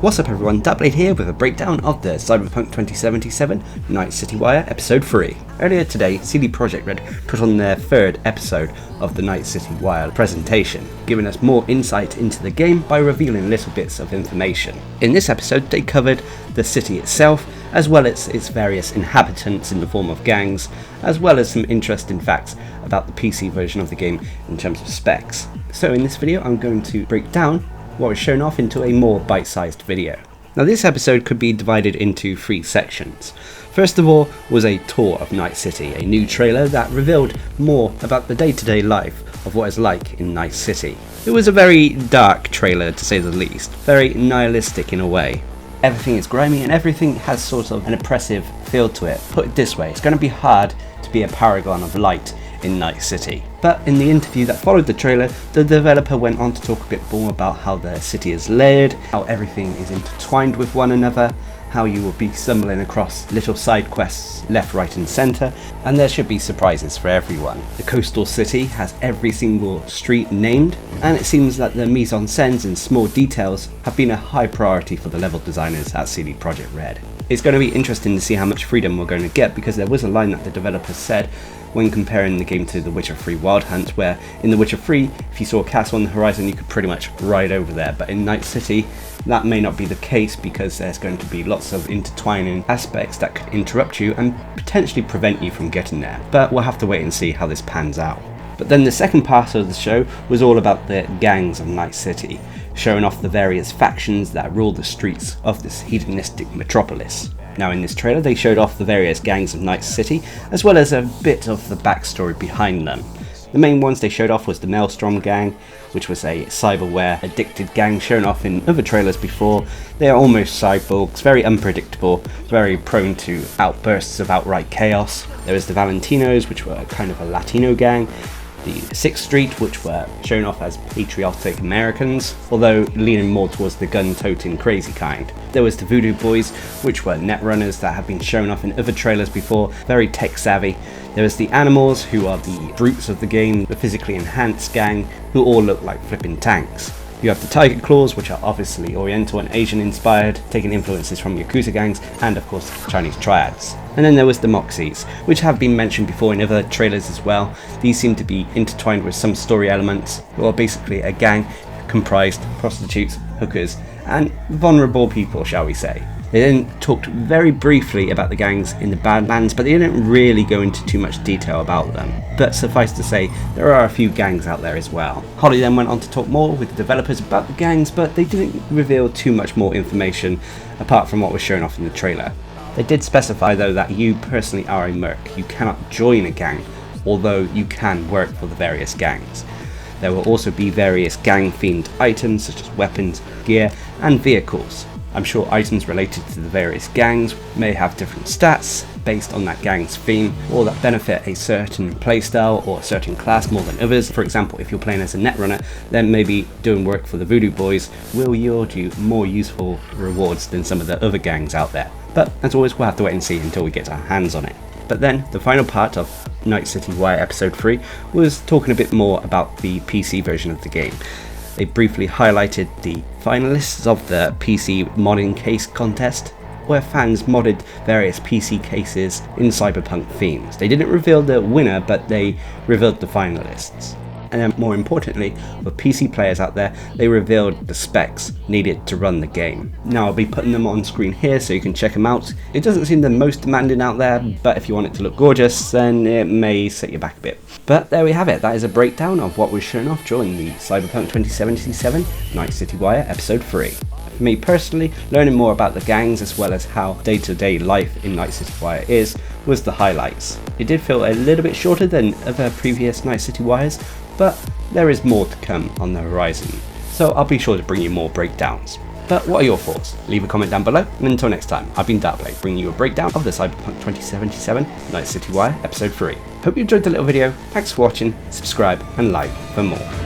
What's up everyone, Darcblade here with a breakdown of the Cyberpunk 2077 Night City Wire Episode 3. Earlier today, CD Projekt Red put on their third episode of the Night City Wire presentation, giving us more insight into the game by revealing little bits of information. In this episode, they covered the city itself, as well as its various inhabitants in the form of gangs, as well as some interesting facts about the PC version of the game in terms of specs. So in this video, I'm going to break down what was shown off into a more bite-sized video. Now this episode could be divided into three sections. First of all was a tour of Night City, a new trailer that revealed more about the day-to-day life of what it's like in Night City. It was a very dark trailer to say the least, very nihilistic in a way. Everything is grimy and everything has sort of an oppressive feel to it. Put it this way, it's going to be hard to be a paragon of light in Night City. But in the interview that followed the trailer, the developer went on to talk a bit more about how the city is layered, how everything is intertwined with one another, how you will be stumbling across little side quests left, right and centre, and there should be surprises for everyone. The coastal city has every single street named, and it seems that the mise-en-scènes and small details have been a high priority for the level designers at CD Projekt Red. It's going to be interesting to see how much freedom we're going to get, because there was a line that the developer said when comparing the game to The Witcher 3 Wild Hunt, where in The Witcher 3, if you saw a castle on the horizon, you could pretty much ride over there, but in Night City, that may not be the case because there's going to be lots of intertwining aspects that could interrupt you and potentially prevent you from getting there, but we'll have to wait and see how this pans out. But then the second part of the show was all about the gangs of Night City, showing off the various factions that rule the streets of this hedonistic metropolis. Now in this trailer they showed off the various gangs of Night City, as well as a bit of the backstory behind them. The main ones they showed off was the Maelstrom gang, which was a cyberware addicted gang shown off in other trailers before. They are almost cyborgs, very unpredictable, very prone to outbursts of outright chaos. There was the Valentinos, which were kind of a Latino gang. The 6th Street, which were shown off as patriotic Americans, although leaning more towards the gun-toting crazy kind. There was the Voodoo Boys, which were netrunners that have been shown off in other trailers before, very tech-savvy. There was the Animals, who are the brutes of the game, the physically enhanced gang, who all look like flipping tanks. You have the Tiger Claws, which are obviously Oriental and Asian inspired, taking influences from Yakuza gangs, and of course Chinese triads. And then there was the Moxies, which have been mentioned before in other trailers as well. These seem to be intertwined with some story elements, who are basically a gang comprised of prostitutes, hookers, and vulnerable people, shall we say. They then talked very briefly about the gangs in the Badlands, but they didn't really go into too much detail about them. But suffice to say, there are a few gangs out there as well. Holly then went on to talk more with the developers about the gangs, but they didn't reveal too much more information apart from what was shown off in the trailer. They did specify though that you personally are a merc. You cannot join a gang, although you can work for the various gangs. There will also be various gang-themed items such as weapons, gear, and vehicles. I'm sure items related to the various gangs may have different stats based on that gang's theme, or that benefit a certain playstyle or a certain class more than others. For example, if you're playing as a netrunner, then maybe doing work for the Voodoo Boys will yield you more useful rewards than some of the other gangs out there. But as always, we'll have to wait and see until we get our hands on it. But then, the final part of Night City Wire Episode 3 was talking a bit more about the PC version of the game. They briefly highlighted the finalists of the PC modding case contest, where fans modded various PC cases in Cyberpunk themes. They didn't reveal the winner, but they revealed the finalists. And then more importantly, for PC players out there, they revealed the specs needed to run the game. Now I'll be putting them on screen here so you can check them out. It doesn't seem the most demanding out there, but if you want it to look gorgeous, then it may set you back a bit. But there we have it, that is a breakdown of what was shown off during the Cyberpunk 2077 Night City Wire Episode 3. For me personally, learning more about the gangs as well as how day-to-day life in Night City Wire is was the highlights. It did feel a little bit shorter than other previous Night City Wires, but there is more to come on the horizon, so I'll be sure to bring you more breakdowns. But what are your thoughts? Leave a comment down below, and until next time, I've been Darcblade, bringing you a breakdown of the Cyberpunk 2077 Night City Wire Episode 3. Hope you enjoyed the little video, thanks for watching, subscribe and like for more.